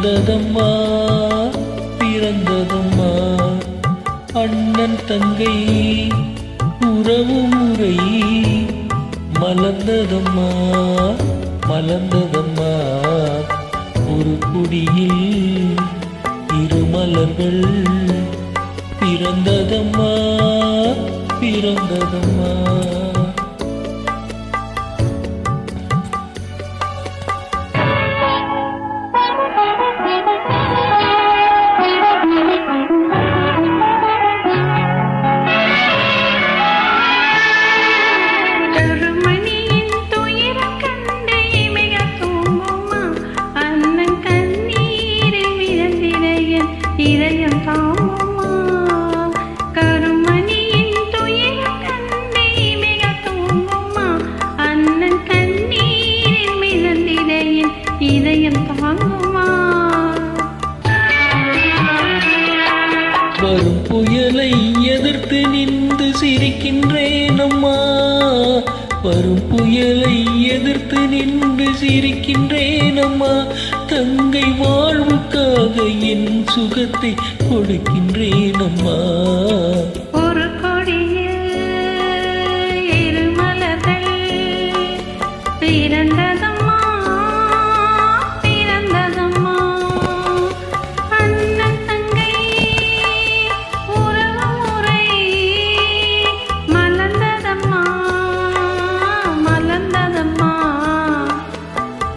பிறந்ததம்மா பிறந்ததம்மா அண்ணன் தங்கை உறவு முறை மலர்ந்ததம்மா மலர்ந்ததம்மா ஒரு குடியில் இரு மலர்கள் பிறந்ததம்மா பிறந்ததம்மா இதயம் தாங்குமா கருமணியின் துயரம் கண்டே மிக தூங்குமா அண்ணன் கண்ணீரில் மிதந்திடையின் இதயம் தாங்குமா வரும் புயலை எதிர்த்து நின்று சிரிக்கின்றேன் அம்மா வரும் புயலை எதிர்த்து நின்று சிரிக்கின்றேன் அம்மா தங்கை வாழ்வுக்காக என் சுகத்தை கொடுக்கின்றேன் அம்மா ஒரு கொடியில் இரு மலர்கள் பிறந்ததம்மா பிறந்ததம்மா அண்ணன் தங்கை உறவு முறை மலர்ந்ததம்மா மலர்ந்ததம்மா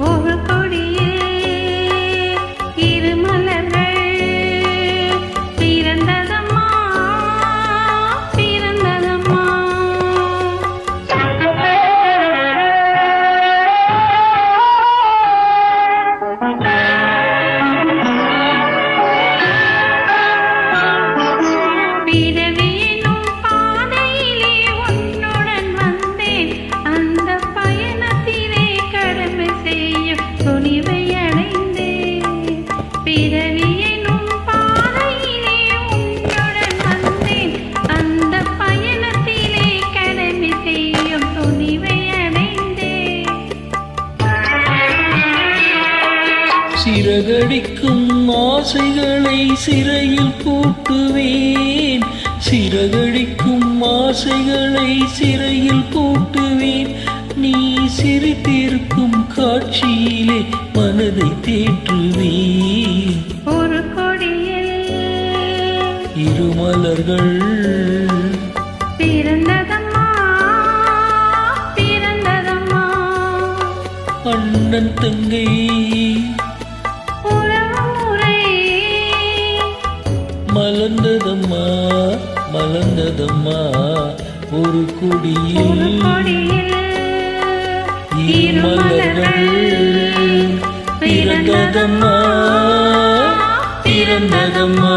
ஒரு கொடியில் இரு மலர்கள் பிறந்ததம்மா பிறந்ததம்மா பிறவியினும் பாதையிலே உன்னுடன் வந்தேன் அந்த பயணத்திலே கடமை செய்யும் துணிவை அடைந்தேன் பிறவியினும் பாதையிலே உன்னுடன் வந்தேன் அந்த பயணத்திலே கடமை செய்யும் துணிவை அடைந்தேன் சிறகடிக்கும் ஆசைகளை சிறையில் பூட்டுவேன் சிறகடிக்கும் ஆசைகளை சிறையில் பூட்டுவேன் நீ சிரித்திருக்கும் காட்சியிலே மனதை தேற்றுவேன் ஒரு கொடியில் இரு மலர்கள் பிறந்ததம்மா பிறந்ததம்மா அண்ணன் தங்கை உறவு முறை மலர்ந்ததம்மா மலர்ந்ததம்மா ஒரு குடியில் இரு மலர்கள் பிறந்ததம்மா பிறந்ததம்மா